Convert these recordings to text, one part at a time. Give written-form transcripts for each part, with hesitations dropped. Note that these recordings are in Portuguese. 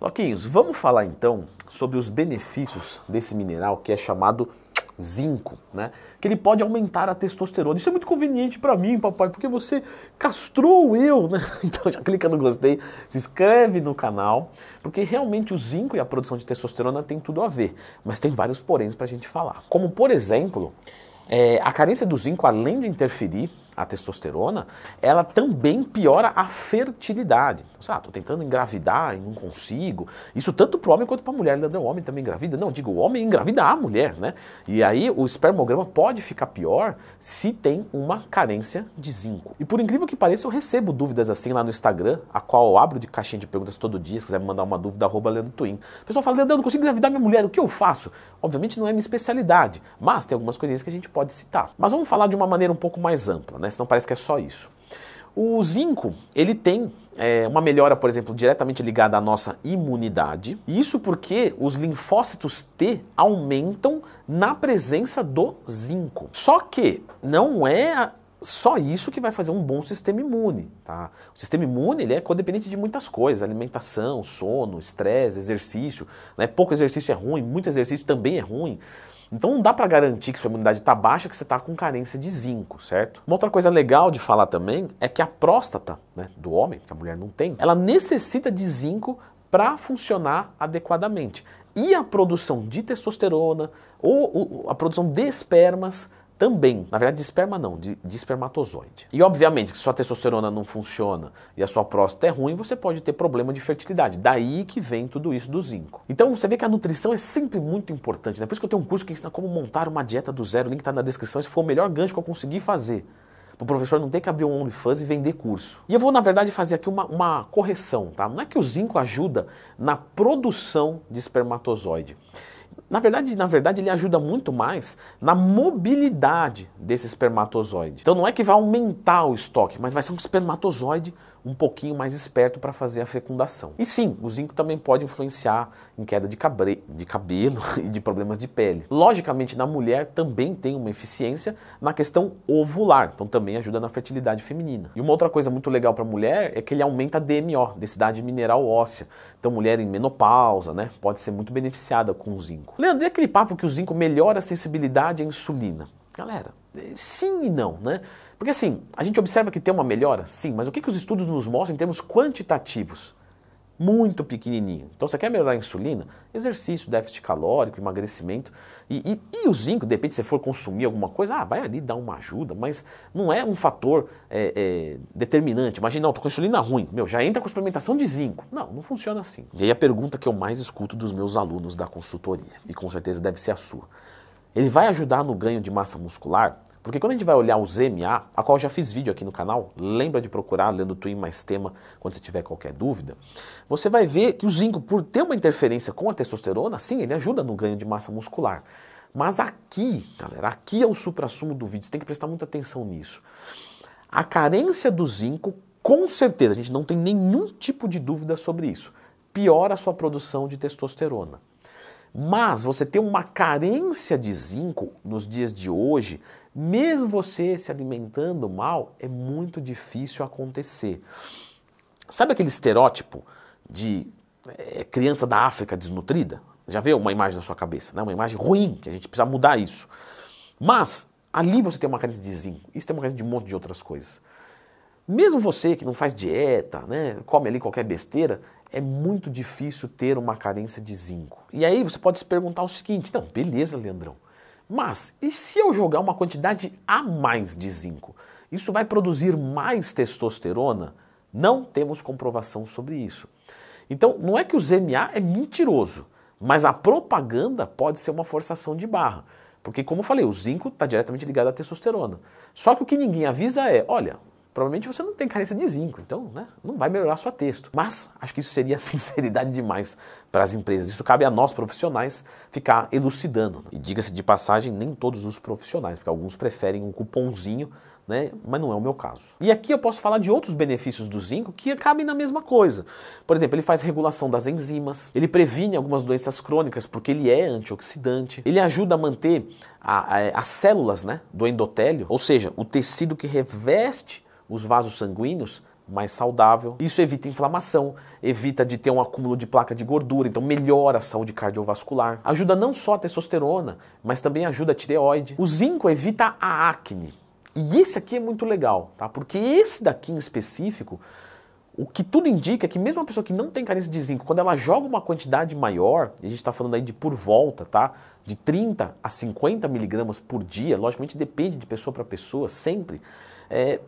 Loquinhos, vamos falar então sobre os benefícios desse mineral que é chamado zinco, né? Que ele pode aumentar a testosterona. Isso é muito conveniente para mim, papai, porque você castrou eu, né? Então já clica no gostei, se inscreve no canal, porque realmente o zinco e a produção de testosterona tem tudo a ver, mas tem vários poréns para a gente falar. Como por exemplo, a carência do zinco, além de interferir a testosterona, ela também piora a fertilidade. Então, sei lá, tô tentando engravidar e não consigo. Isso tanto para o homem quanto para a mulher. O homem também engravida? Não, digo, o homem engravida a mulher, né? E aí o espermograma pode ficar pior se tem uma carência de zinco. E por incrível que pareça, eu recebo dúvidas assim lá no Instagram, a qual eu abro de caixinha de perguntas todo dia, se quiser me mandar uma dúvida, @LeandroTwin. O pessoal fala, Leandro, eu não consigo engravidar minha mulher, o que eu faço? Obviamente não é minha especialidade, mas tem algumas coisinhas que a gente pode citar. Mas vamos falar de uma maneira um pouco mais ampla, né? Senão parece que é só isso. O zinco, ele tem uma melhora, por exemplo, diretamente ligada à nossa imunidade. Isso porque os linfócitos T aumentam na presença do zinco. Só que não é só isso que vai fazer um bom sistema imune, tá? O sistema imune, ele é codependente de muitas coisas, alimentação, sono, estresse, exercício, né? Pouco exercício é ruim, muito exercício também é ruim. Então não dá para garantir que sua imunidade está baixa, que você está com carência de zinco, certo? Uma outra coisa legal de falar também é que a próstata, né, do homem, que a mulher não tem, ela necessita de zinco para funcionar adequadamente. E a produção de testosterona ou a produção de espermas também, na verdade de esperma não, de espermatozoide. E obviamente que se sua testosterona não funciona e a sua próstata é ruim, você pode ter problema de fertilidade. Daí que vem tudo isso do zinco. Então você vê que a nutrição é sempre muito importante, né? Por isso que eu tenho um curso que ensina como montar uma dieta do zero, o link está na descrição, esse foi o melhor gancho que eu consegui fazer. O professor não tem que abrir um OnlyFans e vender curso. E eu vou, na verdade, fazer aqui uma correção, tá? Não é que o zinco ajuda na produção de espermatozoide. Na verdade, ele ajuda muito mais na mobilidade desse espermatozoide. Então não é que vai aumentar o estoque, mas vai ser um espermatozoide um pouquinho mais esperto para fazer a fecundação. E sim, o zinco também pode influenciar em queda de cabelo e de problemas de pele. Logicamente, na mulher também tem uma eficiência na questão ovular, então também ajuda na fertilidade feminina. E uma outra coisa muito legal para a mulher é que ele aumenta a DMO, densidade mineral óssea. Então mulher em menopausa, né, pode ser muito beneficiada com o zinco. Leandro, e aquele papo que o zinco melhora a sensibilidade à insulina? Galera, sim e não, né? Porque assim, a gente observa que tem uma melhora, sim, mas o que os estudos nos mostram em termos quantitativos? Muito pequenininho. Então você quer melhorar a insulina? Exercício, déficit calórico, emagrecimento. E o zinco, de repente, se você for consumir alguma coisa, vai ali dar uma ajuda, mas não é um fator determinante. Imagina, não, estou com insulina ruim, já entra com suplementação de zinco. Não, não funciona assim. E aí a pergunta que eu mais escuto dos meus alunos da consultoria, e com certeza deve ser a sua. Ele vai ajudar no ganho de massa muscular? Porque quando a gente vai olhar o ZMA, a qual eu já fiz vídeo aqui no canal, lembra de procurar LeandroTwin mais tema quando você tiver qualquer dúvida, você vai ver que o zinco, por ter uma interferência com a testosterona, sim, ele ajuda no ganho de massa muscular. Mas aqui, galera, aqui é o suprassumo do vídeo, você tem que prestar muita atenção nisso. A carência do zinco, com certeza, a gente não tem nenhum tipo de dúvida sobre isso, piora a sua produção de testosterona. Mas você ter uma carência de zinco nos dias de hoje, mesmo você se alimentando mal, é muito difícil acontecer. Sabe aquele estereótipo de criança da África desnutrida? Já viu uma imagem na sua cabeça, né? Uma imagem ruim, que a gente precisa mudar isso. Mas ali você tem uma carência de zinco, isso tem uma carência de um monte de outras coisas. Mesmo você que não faz dieta, né, come ali qualquer besteira, é muito difícil ter uma carência de zinco. E aí você pode se perguntar o seguinte, não, beleza, Leandrão, mas e se eu jogar uma quantidade a mais de zinco? Isso vai produzir mais testosterona? Não temos comprovação sobre isso. Então, não é que o ZMA é mentiroso, mas a propaganda pode ser uma forçação de barra. Porque, como eu falei, o zinco está diretamente ligado à testosterona. Só que o que ninguém avisa é, olha, provavelmente você não tem carência de zinco, então não vai melhorar sua testo. Mas acho que isso seria sinceridade demais para as empresas. Isso cabe a nós profissionais ficar elucidando. E diga-se de passagem, nem todos os profissionais, porque alguns preferem um cupomzinho, né? Mas não é o meu caso. E aqui eu posso falar de outros benefícios do zinco que cabem na mesma coisa. Por exemplo, ele faz regulação das enzimas, ele previne algumas doenças crônicas porque ele é antioxidante, ele ajuda a manter as células, né, do endotélio, ou seja, o tecido que reveste os vasos sanguíneos mais saudável. Isso evita inflamação, evita de ter um acúmulo de placa de gordura, então melhora a saúde cardiovascular. Ajuda não só a testosterona, mas também ajuda a tireoide. O zinco evita a acne. E esse aqui é muito legal, tá? Porque esse daqui em específico, o que tudo indica é que mesmo uma pessoa que não tem carência de zinco, quando ela joga uma quantidade maior, e a gente está falando aí de por volta, tá? De 30 a 50 miligramas por dia, logicamente depende de pessoa para pessoa, sempre,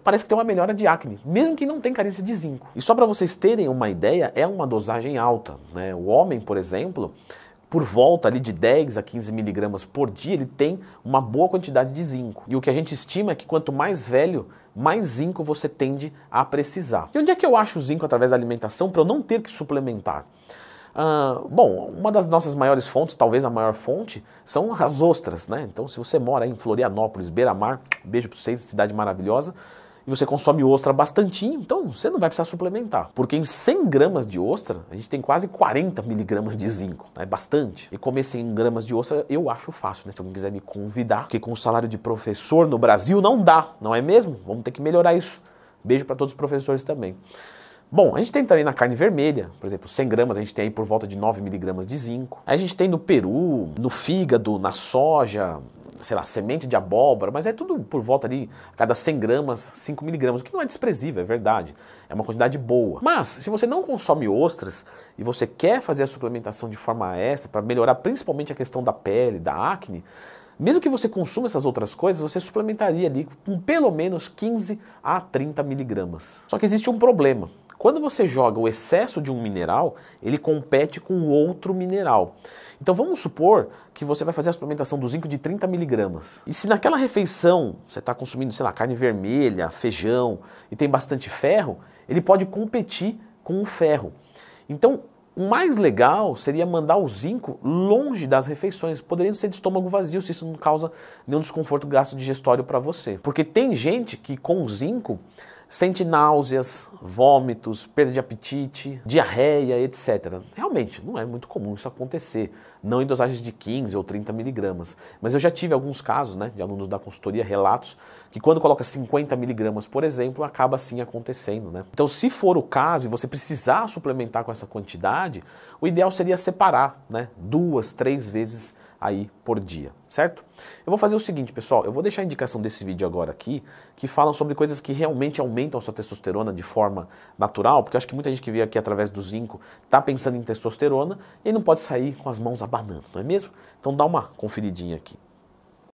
parece que tem uma melhora de acne, mesmo que não tem carência de zinco. E só para vocês terem uma ideia, é uma dosagem alta, né? O homem, por exemplo, por volta ali de 10 a 15 miligramas por dia, ele tem uma boa quantidade de zinco. E o que a gente estima é que quanto mais velho, mais zinco você tende a precisar. E onde é que eu acho o zinco através da alimentação para eu não ter que suplementar? Bom, uma das nossas maiores fontes, talvez a maior fonte, são as ostras, né? Então, se você mora aí em Florianópolis, beira-mar, beijo para vocês, cidade maravilhosa, e você consome ostra bastantinho, então você não vai precisar suplementar. Porque em 100 gramas de ostra, a gente tem quase 40 miligramas de zinco. É bastante. E comer 100 gramas de ostra eu acho fácil, né? Se alguém quiser me convidar, porque com o salário de professor no Brasil não dá, não é mesmo? Vamos ter que melhorar isso. Beijo para todos os professores também. Bom, a gente tem também na carne vermelha, por exemplo, 100 gramas a gente tem aí por volta de 9 miligramas de zinco. Aí a gente tem no peru, no fígado, na soja, sei lá, semente de abóbora, mas é tudo por volta ali, a cada 100 gramas, 5 miligramas, o que não é desprezível, é verdade. É uma quantidade boa. Mas, se você não consome ostras e você quer fazer a suplementação de forma extra, para melhorar principalmente a questão da pele, da acne, mesmo que você consuma essas outras coisas, você suplementaria ali com pelo menos 15 a 30 miligramas. Só que existe um problema. Quando você joga o excesso de um mineral, ele compete com outro mineral. Então vamos supor que você vai fazer a suplementação do zinco de 30 miligramas. E se naquela refeição você está consumindo, sei lá, carne vermelha, feijão e tem bastante ferro, ele pode competir com o ferro. Então o mais legal seria mandar o zinco longe das refeições, podendo ser de estômago vazio, se isso não causa nenhum desconforto gastrodigestório para você. Porque tem gente que com o zinco sente náuseas, vômitos, perda de apetite, diarreia, etc. Realmente, não é muito comum isso acontecer, não em dosagens de 15 ou 30 miligramas. Mas eu já tive alguns casos, né, de alunos da consultoria, relatos, que quando coloca 50 miligramas, por exemplo, acaba assim acontecendo, né? Então, se for o caso e você precisar suplementar com essa quantidade, o ideal seria separar, né, 2, 3 vezes aí por dia, certo? Eu vou fazer o seguinte, pessoal, eu vou deixar a indicação desse vídeo agora aqui, que falam sobre coisas que realmente aumentam a sua testosterona de forma natural, porque eu acho que muita gente que veio aqui através do zinco tá pensando em testosterona e não pode sair com as mãos abanando, não é mesmo? Então dá uma conferidinha aqui.